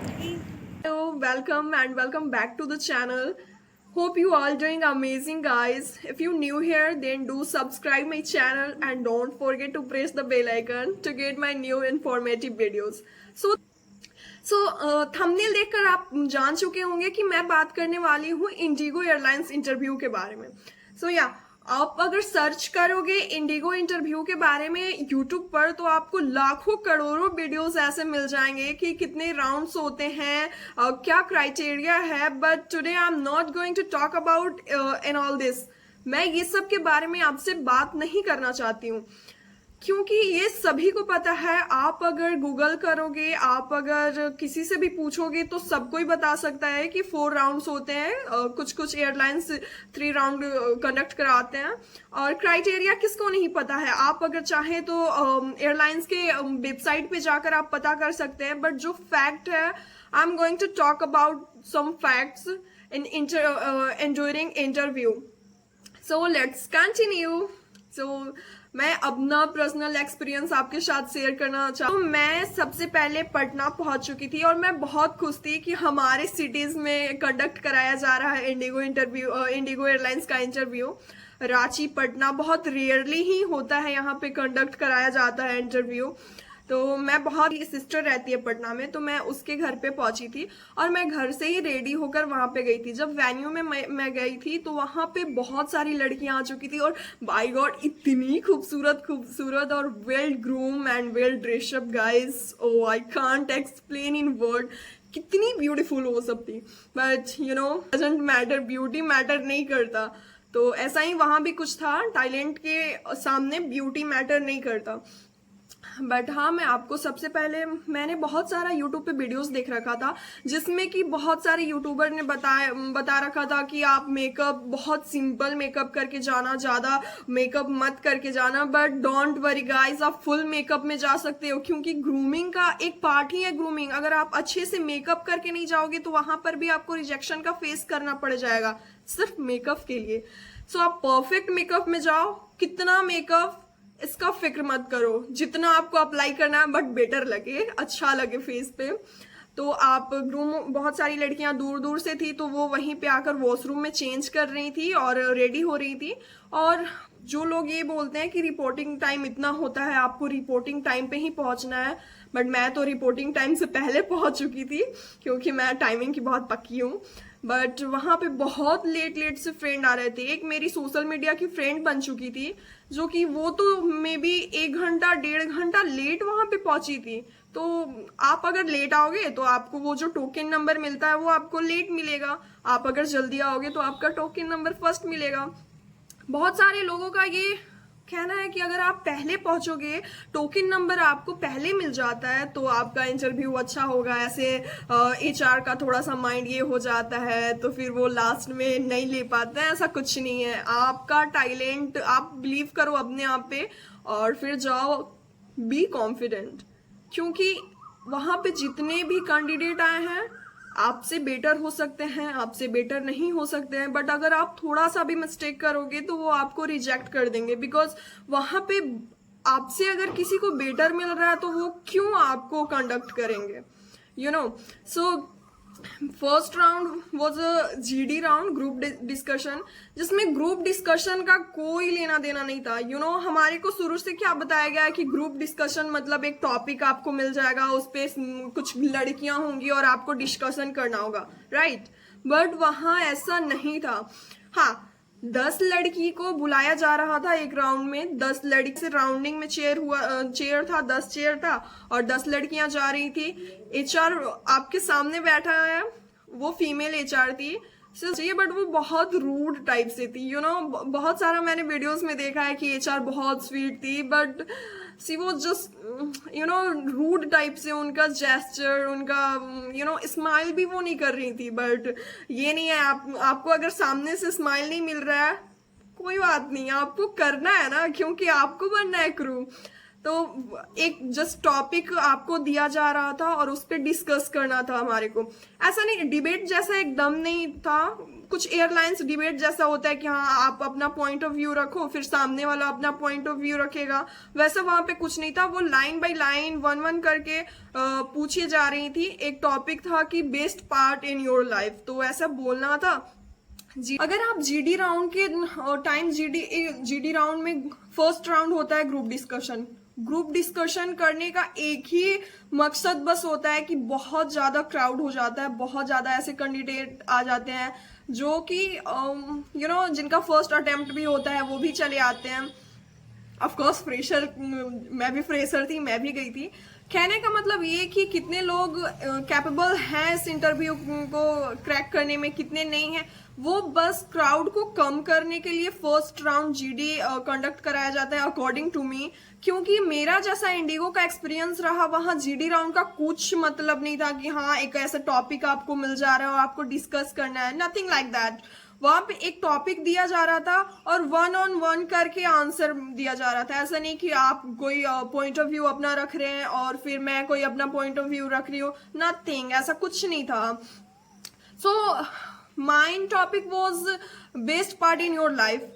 Hello, welcome and welcome back to the channel. Hope you all doing amazing, guys. If you new here, then do subscribe my channel and don't forget to press the bell icon to get my new informative videos. Thumbnail देखकर आप जान चुके होंगे कि मैं बात करने वाली हूँ इंडिगो एयरलाइंस इंटरव्यू के बारे में. या आप अगर सर्च करोगे इंडिगो इंटरव्यू के बारे में यूट्यूब पर तो आपको लाखों करोड़ों वीडियोस ऐसे मिल जाएंगे कि कितने राउंड्स होते हैं, क्या क्राइटेरिया है. But today I am not going to talk about in all this. मैं ये सब के बारे में आपसे बात नहीं करना चाहती हूँ क्योंकि ये सभी को पता है. आप अगर गूगल करोगे, आप अगर किसी से भी पूछोगे तो सबको ही बता सकता है कि 4 राउंड्स होते हैं. कुछ कुछ एयरलाइंस 3 राउंड कंडक्ट कराते हैं. और क्राइटेरिया किसको नहीं पता है. आप अगर चाहें तो एयरलाइंस के वेबसाइट पे जाकर आप पता कर सकते हैं. बट जो फैक्ट है, I am going to talk about some facts in during interview. So let's continue. मैं अपना पर्सनल एक्सपीरियंस आपके साथ शेयर करना चाहूँ. मैं सबसे पहले पटना पहुंच चुकी थी और मैं बहुत खुश थी कि हमारे सिटीज में कंडक्ट कराया जा रहा है इंडिगो एयरलाइंस का इंटरव्यू. रांची, पटना बहुत रेयरली ही होता है यहाँ पे कंडक्ट कराया जाता है इंटरव्यू. तो मैं बहुत ही सिस्टर रहती है पटना में, तो मैं उसके घर पे पहुंची थी और मैं घर से ही रेडी होकर वहां पे गई थी. जब वेन्यू में मैं गई थी तो वहां पे बहुत सारी लड़कियां आ चुकी थी और बाय गॉड इतनी खूबसूरत और well groom and well dress up guys. Oh I can't explain in word कितनी ब्यूटीफुल वो सब थी. But you know doesn't matter, beauty matter नहीं करता. तो ऐसा ही वहां भी कुछ था. टैलेंट के सामने ब्यूटी मैटर नहीं करता. बट हाँ, मैं आपको सबसे पहले मैंने बहुत सारा यूट्यूब पे वीडियोस देख रखा था जिसमें कि बहुत सारे यूट्यूबर ने बता रखा था कि आप मेकअप बहुत सिंपल मेकअप करके जाना, ज्यादा मेकअप मत करके जाना. बट डोंट वरी गाइस, आप फुल मेकअप में जा सकते हो क्योंकि ग्रूमिंग का एक पार्ट ही है ग्रूमिंग. अगर आप अच्छे से मेकअप करके नहीं जाओगे तो वहां पर भी आपको रिजेक्शन का फेस करना पड़ जाएगा सिर्फ मेकअप के लिए. सो आप परफेक्ट मेकअप में जाओ. कितना मेकअप इसका फिक्र मत करो, जितना आपको अप्लाई करना है बट बेटर लगे, अच्छा लगे फेस पे. तो आप ग्रूम, बहुत सारी लड़कियां दूर दूर से थी तो वो वहीं पे आकर वॉशरूम में चेंज कर रही थी और रेडी हो रही थी. और जो लोग ये बोलते हैं कि रिपोर्टिंग टाइम इतना होता है, आपको रिपोर्टिंग टाइम पे ही पहुंचना है, बट मैं तो रिपोर्टिंग टाइम से पहले पहुंच चुकी थी क्योंकि मैं टाइमिंग की बहुत पक्की हूँ. बट वहां पे बहुत लेट से फ्रेंड आ रहे थे. एक मेरी सोशल मीडिया की फ्रेंड बन चुकी थी जो कि वो तो मे बी 1 घंटा 1.5 घंटा लेट वहां पे पहुंची थी. तो आप अगर लेट आओगे तो आपको वो जो टोकन नंबर मिलता है वो आपको लेट मिलेगा. आप अगर जल्दी आओगे तो आपका टोकन नंबर फर्स्ट मिलेगा. बहुत सारे लोगों का ये कहना है कि अगर आप पहले पहुंचोगे, टोकन नंबर आपको पहले मिल जाता है तो आपका इंटरव्यू अच्छा होगा. ऐसे एचआर का थोड़ा सा माइंड ये हो जाता है तो फिर वो लास्ट में नहीं ले पाते हैं. ऐसा कुछ नहीं है. आपका टैलेंट, आप बिलीव करो अपने आप पे और फिर जाओ. बी कॉन्फिडेंट क्योंकि वहां पे जितने भी कैंडिडेट आए हैं आपसे बेटर हो सकते हैं, आपसे बेटर नहीं हो सकते हैं. बट अगर आप थोड़ा सा भी मिस्टेक करोगे तो वो आपको रिजेक्ट कर देंगे बिकॉज वहां पे आपसे अगर किसी को बेटर मिल रहा है तो वो क्यों आपको कंडक्ट करेंगे, you know. So first round was a GD round, group discussion, जिसमें ग्रुप डिस्कशन का कोई लेना देना नहीं था. यू नो हमारे को शुरू से क्या बताया गया है कि ग्रुप डिस्कशन मतलब एक टॉपिक आपको मिल जाएगा, उस पर कुछ लड़कियां होंगी और आपको डिस्कशन करना होगा, राइट. बट वहां ऐसा नहीं था. हाँ, 10 लड़की को बुलाया जा रहा था एक राउंड में. 10 लड़की से राउंडिंग में चेयर था, 10 चेयर था और 10 लड़कियां जा रही थी. एचआर आपके सामने बैठा है, वो फीमेल एचआर थी चाहिए, बट वो बहुत रूड टाइप से थी. यू नो बहुत सारा मैंने वीडियोस में देखा है कि एचआर बहुत स्वीट थी बट सी वो just you know rude type से. उनका जेस्चर, उनका यू नो स्माइल भी वो नहीं कर रही थी. बट ये नहीं है, आपको अगर सामने से स्माइल नहीं मिल रहा है कोई बात नहीं, आपको करना है ना क्योंकि आपको बनना है क्रू. तो एक जस्ट टॉपिक आपको दिया जा रहा था और उस पर डिस्कस करना था हमारे को. ऐसा नहीं, डिबेट जैसा एकदम नहीं था, कुछ एयरलाइंस डिबेट जैसा होता है कि हाँ आप अपना पॉइंट ऑफ व्यू रखो, फिर सामने वाला अपना पॉइंट ऑफ व्यू रखेगा, वैसा वहां पे कुछ नहीं था। वो line by line one one करके पूछी जा रही थी। एक टॉपिक था कि best part in your life, तो ऐसा बोलना था जी। अगर आप जीडी राउंड के टाइम, जीडी राउंड में फर्स्ट राउंड होता है ग्रुप डिस्कशन। ग्रुप डिस्कशन करने का एक ही मकसद बस होता है कि बहुत ज्यादा क्राउड हो जाता है, बहुत ज्यादा ऐसे कैंडिडेट आ जाते हैं जो कि जिनका फर्स्ट अटेम्प्ट भी होता है वो भी चले आते हैं। ऑफ कोर्स फ्रेशर, मैं भी फ्रेशर थी, मैं भी गई थी। कहने का मतलब ये कि कितने लोग कैपेबल हैं इस इंटरव्यू को क्रैक करने में, कितने नहीं हैं, वो बस क्राउड को कम करने के लिए फर्स्ट राउंड जीडी कंडक्ट कराया जाता है अकॉर्डिंग टू मी। क्योंकि मेरा जैसा इंडिगो का एक्सपीरियंस रहा, वहां जीडी राउंड का कुछ मतलब नहीं था कि हाँ एक ऐसा टॉपिक आपको मिल जा रहा है और आपको डिस्कस करना है, नथिंग लाइक दैट। वहां पे एक टॉपिक दिया जा रहा था और वन ऑन वन करके आंसर दिया जा रहा था। ऐसा नहीं कि आप कोई पॉइंट ऑफ व्यू अपना रख रहे हैं और फिर मैं कोई अपना पॉइंट ऑफ व्यू रख रही हूँ, नथिंग, ऐसा कुछ नहीं था। So main topic was best part in your life.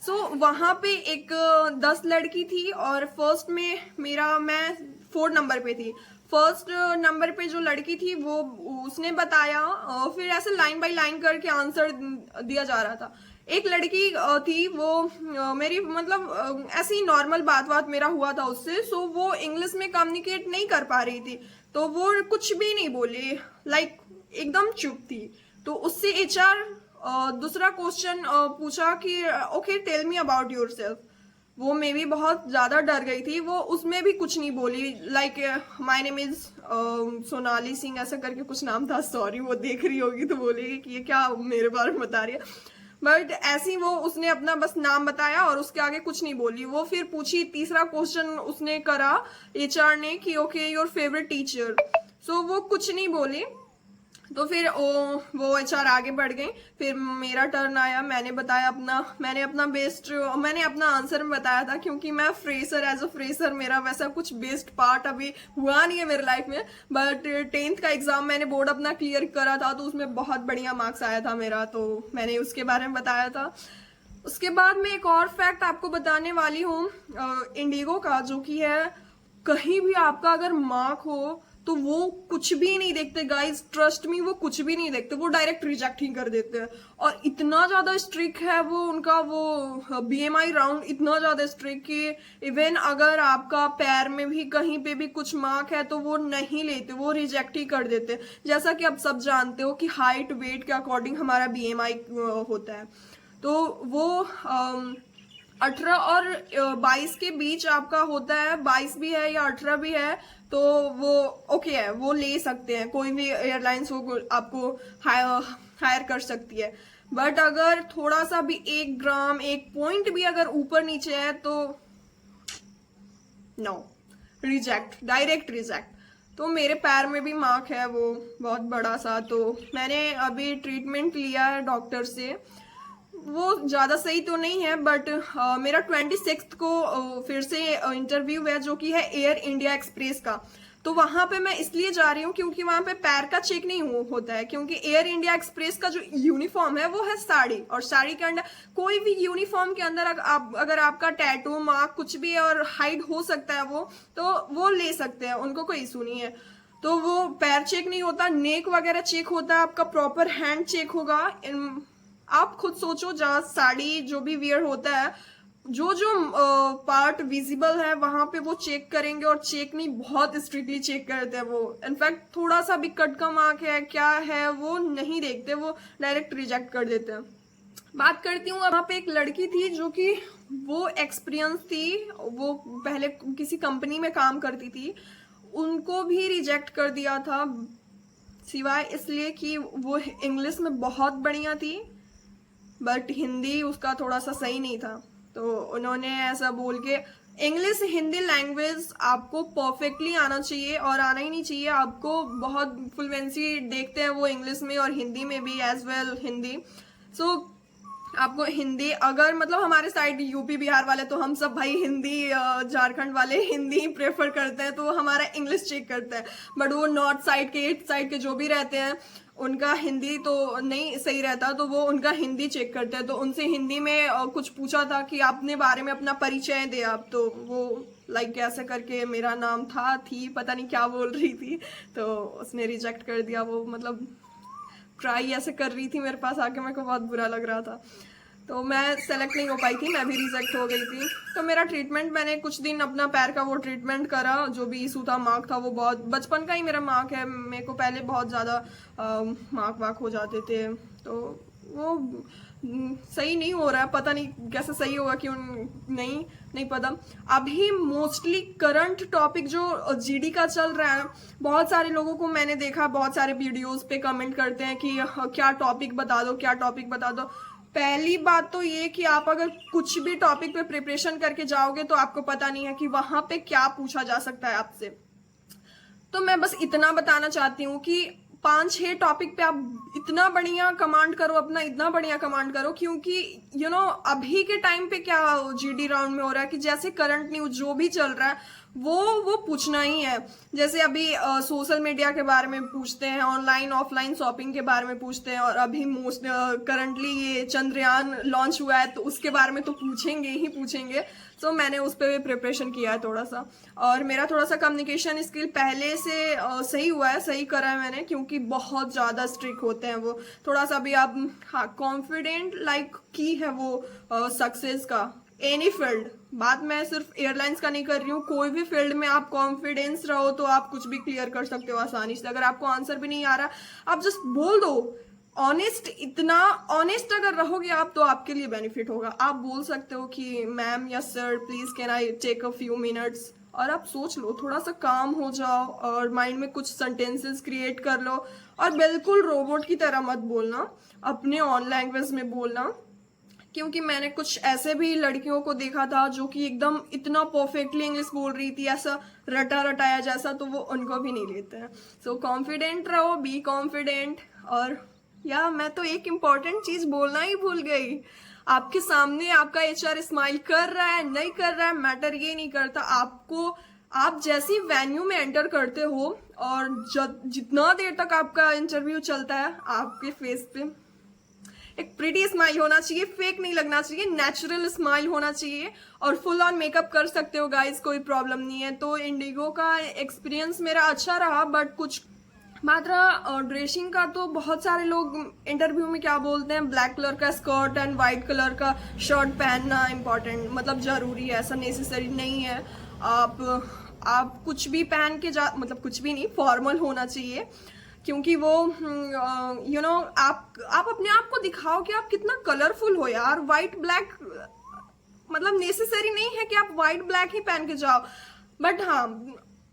So वहां पे एक 10 लड़की थी और फर्स्ट में मैं 4 नंबर पे थी। फर्स्ट नंबर पे जो लड़की थी वो उसने बताया, फिर ऐसे लाइन बाय लाइन करके आंसर दिया जा रहा था। एक लड़की थी वो मेरी मतलब ऐसी नॉर्मल बात मेरा हुआ था उससे, सो वो इंग्लिश में कम्युनिकेट नहीं कर पा रही थी, तो वो कुछ भी नहीं बोली, लाइक एकदम चुप थी। तो उससे एचआर दूसरा क्वेश्चन पूछा कि okay tell me about yourself. वो मे भी बहुत ज्यादा डर गई थी, वो उसमें भी कुछ नहीं बोली, like my name is Sonali Singh ऐसा करके कुछ नाम था, सॉरी वो देख रही होगी तो बोलेगी कि ये क्या मेरे बारे में बता रही है, बट ऐसी वो उसने अपना बस नाम बताया और उसके आगे कुछ नहीं बोली। वो फिर पूछी, तीसरा क्वेश्चन उसने करा एचआर ने कि ओके योर फेवरेट टीचर, सो वो कुछ नहीं बोली। तो फिर वो एचआर आगे बढ़ गई, फिर मेरा टर्न आया, मैंने अपना आंसर बताया था। क्योंकि मैं फ्रेशर, एज अ फ्रेशर मेरा वैसा कुछ बेस्ट पार्ट अभी हुआ नहीं है मेरे लाइफ में, बट 10th का एग्जाम मैंने बोर्ड अपना क्लियर करा था तो उसमें बहुत बढ़िया मार्क्स आया था मेरा, तो मैंने उसके बारे में बताया था। उसके बाद मैं एक और फैक्ट आपको बताने वाली हूँ इंडिगो का, जो कि है कहीं भी आपका अगर मार्क हो तो वो कुछ भी नहीं देखते गाइस, ट्रस्ट मी, वो कुछ भी नहीं देखते, वो डायरेक्ट रिजेक्ट ही कर देते हैं। और इतना ज्यादा स्ट्रिक्ट है वो उनका वो बीएमआई राउंड, इतना ज्यादा स्ट्रिक्ट कि इवन अगर आपका पैर में भी कहीं पे भी कुछ मार्क है तो वो नहीं लेते, वो रिजेक्ट ही कर देते। जैसा कि आप सब जानते हो कि हाइट वेट के अकॉर्डिंग हमारा बीएमआई होता है, तो वो 18 और 22 के बीच आपका होता है, 22 भी है या 18 भी है तो वो ओके है, वो ले सकते हैं, कोई भी एयरलाइंस वो आपको हायर कर सकती है। बट अगर थोड़ा सा भी 1 ग्राम 1 पॉइंट भी अगर ऊपर नीचे है तो नो, रिजेक्ट, डायरेक्ट रिजेक्ट। तो मेरे पैर में भी मार्क है वो बहुत बड़ा सा, तो मैंने अभी ट्रीटमेंट लिया है डॉक्टर से। वो ज़्यादा सही तो नहीं है, बट मेरा 26 को फिर से इंटरव्यू है जो कि है एयर इंडिया एक्सप्रेस का। तो वहां पे मैं इसलिए जा रही हूँ क्योंकि वहां पे पैर का चेक नहीं होता है, क्योंकि एयर इंडिया एक्सप्रेस का जो यूनिफॉर्म है वो है साड़ी, और साड़ी के अंदर कोई भी यूनिफॉर्म के अंदर अगर आपका टैटू मार्क कुछ भी है और हाइड हो सकता है तो वो ले सकते हैं, उनको कोई इशू नहीं है। तो वो पैर चेक नहीं होता, नेक वगैरह चेक होता है, आपका प्रॉपर हैंड चेक होगा। आप खुद सोचो, जहाँ साड़ी जो भी वियर होता है, जो पार्ट विजिबल है वहां पे वो चेक करेंगे, और चेक नहीं बहुत स्ट्रिक्टली चेक करते हैं वो। इनफैक्ट थोड़ा सा भी कट का मार्क है क्या है वो नहीं देखते, वो डायरेक्ट रिजेक्ट कर देते हैं। बात करती हूँ, वहां पे एक लड़की थी जो कि वो एक्सपीरियंस थी, वो पहले किसी कंपनी में काम करती थी, उनको भी रिजेक्ट कर दिया था, सिवाय इसलिए कि वो इंग्लिश में बहुत बढ़िया थी बट हिंदी उसका थोड़ा सा सही नहीं था। तो उन्होंने ऐसा बोल के, इंग्लिश हिंदी लैंग्वेज आपको परफेक्टली आना चाहिए, और आना ही नहीं चाहिए आपको, बहुत फ्लुएंसी देखते हैं वो इंग्लिश में और हिंदी में भी एज वेल हिंदी। सो आपको हिंदी, अगर मतलब हमारे साइड यूपी बिहार वाले तो हम सब भाई हिंदी, झारखंड वाले हिंदी प्रेफर करते हैं, तो वो हमारा इंग्लिश चेक करते हैं। बट वो नॉर्थ साइड के, ईस्ट साइड के जो भी रहते हैं, उनका हिंदी तो नहीं सही रहता, तो वो उनका हिंदी चेक करते हैं। तो उनसे हिंदी में कुछ पूछा था कि अपने बारे में अपना परिचय दे आप, तो वो लाइक ऐसे करके मेरा नाम था, थी, पता नहीं क्या बोल रही थी, तो उसने रिजेक्ट कर दिया। वो मतलब ट्राई ऐसे कर रही थी मेरे पास आके, मेरे को बहुत बुरा लग रहा था, तो मैं सेलेक्ट नहीं हो पाई थी, मैं भी रिजेक्ट हो गई थी। तो मेरा ट्रीटमेंट, मैंने कुछ दिन अपना पैर का वो ट्रीटमेंट करा, जो भी इशू था, मार्क था, वो बहुत बचपन का ही मेरा मार्क है, मेरे को पहले बहुत ज़्यादा मार्क वाक हो जाते थे, तो वो सही नहीं हो रहा है, पता नहीं कैसे सही होगा, क्यों नहीं पता। अभी मोस्टली करंट टॉपिक जो जीडी का चल रहा है, बहुत सारे लोगों को मैंने देखा, बहुत सारे वीडियोस पे कमेंट करते हैं कि क्या टॉपिक बता दो, क्या टॉपिक बता दो। पहली बात तो ये कि आप अगर कुछ भी टॉपिक पे प्रिपरेशन करके जाओगे तो आपको पता नहीं है कि वहां पे क्या पूछा जा सकता है आपसे। तो मैं बस इतना बताना चाहती हूँ कि 5-6 टॉपिक पे आप इतना बढ़िया कमांड करो, अपना इतना बढ़िया कमांड करो, क्योंकि अभी के टाइम पे क्या जीडी राउंड में हो रहा है कि जैसे करंट न्यूज जो भी चल रहा है वो पूछना ही है। जैसे अभी सोशल मीडिया के बारे में पूछते हैं, ऑनलाइन ऑफलाइन शॉपिंग के बारे में पूछते हैं, और अभी मोस्ट करंटली ये चंद्रयान लॉन्च हुआ है, तो उसके बारे में तो पूछेंगे ही पूछेंगे। तो मैंने उस पर भी प्रिपरेशन किया है थोड़ा सा, और मेरा थोड़ा सा कम्युनिकेशन स्किल पहले से सही हुआ है, सही करा है मैंने, क्योंकि बहुत ज़्यादा स्ट्रिक्ट होते हैं वो। थोड़ा सा भी आप, हाँ, कॉन्फिडेंट लाइक की है वो सक्सेस का, एनी फील्ड, बात मैं सिर्फ एयरलाइंस का नहीं कर रही हूँ, कोई भी फील्ड में आप कॉन्फिडेंस रहो तो आप कुछ भी क्लियर कर सकते हो आसानी से। अगर आपको आंसर भी नहीं आ रहा, आप जस्ट बोल दो। ऑनेस्ट, इतना ऑनेस्ट अगर रहोगे आप, तो आपके लिए बेनिफिट होगा। आप बोल सकते हो कि मैम या sir please can I take a few minutes, और आप सोच लो, थोड़ा सा काम हो जाओ, और माइंड में कुछ सेंटेंसेस क्रिएट कर लो, और बिल्कुल रोबोट की तरह मत बोलना, अपने ऑन लैंग्वेज में बोलना। क्योंकि मैंने कुछ ऐसे भी लड़कियों को देखा था जो कि एकदम इतना परफेक्टली इंग्लिश बोल रही थी, ऐसा रटा रटाया जैसा, तो वो उनको भी नहीं लेते हैं। सो कॉन्फिडेंट रहो, बी कॉन्फिडेंट। और या मैं तो एक इम्पॉर्टेंट चीज बोलना ही भूल गई, आपके सामने आपका एचआर स्माइल कर रहा है नहीं कर रहा है मैटर ये नहीं करता, आपको, आप जैसी वेन्यू में एंटर करते हो और जितना देर तक आपका इंटरव्यू चलता है, आपके फेस पे एक प्रिटी स्माइल होना चाहिए, फेक नहीं लगना चाहिए, नेचुरल स्माइल होना चाहिए, और फुल ऑन मेकअप कर सकते हो गाइस, कोई प्रॉब्लम नहीं है। तो इंडिगो का एक्सपीरियंस मेरा अच्छा रहा, बट कुछ मात्रा ड्रेसिंग का, तो बहुत सारे लोग इंटरव्यू में क्या बोलते हैं, ब्लैक कलर का स्कर्ट एंड वाइट कलर का शर्ट पहनना इम्पोर्टेंट, मतलब जरूरी है, ऐसा नेसेसरी नहीं है। आप कुछ भी पहन के जा, मतलब कुछ भी नहीं, फॉर्मल होना चाहिए, क्योंकि वो आप अपने आप को दिखाओ कि आप कितना कलरफुल हो यार। वाइट ब्लैक मतलब नेसेसरी नहीं है कि आप वाइट ब्लैक ही पहन के जाओ, बट हाँ,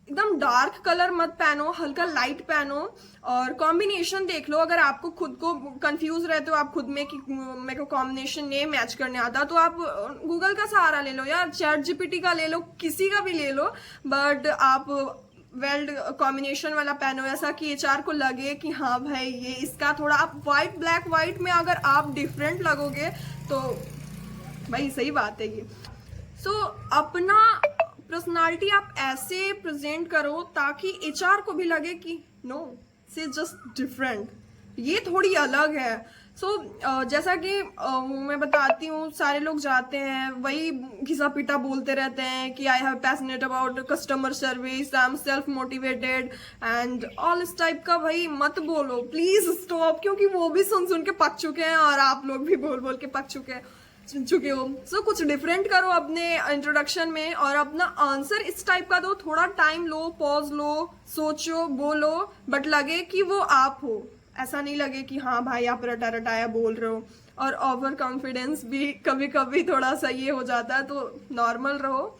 एकदम डार्क कलर मत पहनो, हल्का लाइट पहनो, और कॉम्बिनेशन देख लो। अगर आपको खुद को कंफ्यूज रहते हो आप खुद में कि मेरे को कॉम्बिनेशन नहीं मैच करने आता, तो आप गूगल का सहारा ले लो यार, चैट जीपीटी का ले लो, किसी का भी ले लो, बट आप वेल्ड कॉम्बिनेशन वाला पहनो, ऐसा कि एचआर को लगे कि हाँ भाई ये इसका थोड़ा, आप व्हाइट ब्लैक व्हाइट में अगर आप डिफरेंट लगोगे तो भाई सही बात है ये। सो अपना पर्सनालिटी आप ऐसे प्रेजेंट करो ताकि एचआर को भी लगे कि नो, सी जस्ट डिफरेंट, ये थोड़ी अलग है। सो जैसा कि मैं बताती हूँ, सारे लोग जाते हैं वही घिसा पीटा बोलते रहते हैं कि I have passionate about customer service, I am self motivated and all इस टाइप का। भाई मत बोलो, प्लीज स्टॉप, क्योंकि वो भी सुन के पक चुके हैं, और आप लोग भी बोल के पक चुके हो। सो कुछ डिफरेंट करो अपने इंट्रोडक्शन में, और अपना आंसर इस टाइप का दो, थोड़ा टाइम लो, पॉज लो, सोचो, बोलो, बट लगे कि वो आप हो, ऐसा नहीं लगे कि हाँ भाई आप रटाया बोल रहे हो। और ओवर कॉन्फिडेंस भी कभी कभी थोड़ा सा ये हो जाता है, तो नॉर्मल रहो।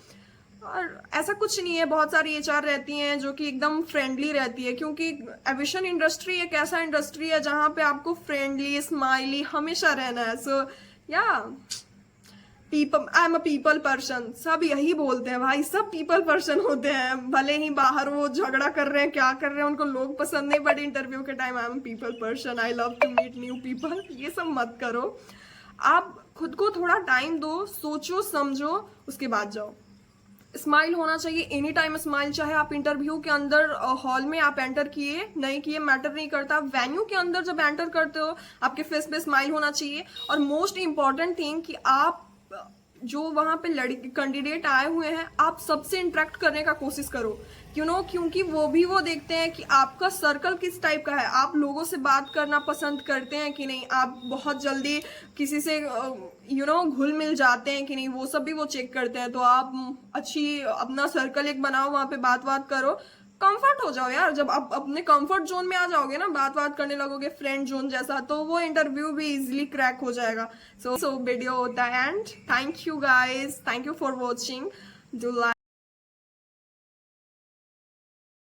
और ऐसा कुछ नहीं है, बहुत सारी एचआर रहती हैं जो कि एकदम फ्रेंडली रहती है, क्योंकि एविएशन इंडस्ट्री एक ऐसा इंडस्ट्री है जहाँ पे आपको फ्रेंडली स्माइली हमेशा रहना है। सो या people, I am a people person, सब यही बोलते हैं भाई, सब पीपल पर्सन होते हैं, भले ही बाहर वो झगड़ा कर रहे हैं, क्या कर रहे हैं, उनको लोग पसंद नहीं, बट इंटरव्यू के time I am people person, I love to meet new people. ये सब मत करो। आप खुद को थोड़ा टाइम दो, सोचो समझो, उसके बाद जाओ। स्माइल होना चाहिए, एनी टाइम स्माइल, चाहे आप इंटरव्यू के अंदर हॉल में आप एंटर किए नहीं किए मैटर नहीं करता, वेन्यू के अंदर जब एंटर करते हो आपके फेस पे स्माइल होना चाहिए। और मोस्ट इंपॉर्टेंट थिंग कि आप जो वहां पे लड़के कैंडिडेट आए हुए हैं आप सबसे इंटरेक्ट करने का कोशिश करो, क्योंकि वो देखते हैं कि आपका सर्कल किस टाइप का है, आप लोगों से बात करना पसंद करते हैं कि नहीं, आप बहुत जल्दी किसी से घुल मिल जाते हैं कि नहीं, वो सब भी वो चेक करते हैं। तो आप अच्छी अपना सर्कल एक बनाओ, वहां पे बात करो, कंफर्ट हो जाओ यार। जब आप अपने कंफर्ट जोन में आ जाओगे ना, बात करने लगोगे फ्रेंड जोन जैसा, तो वो इंटरव्यू भी इजिली क्रैक हो जाएगा। सो वीडियो होता है and thank you guys, thank you for watching. Do like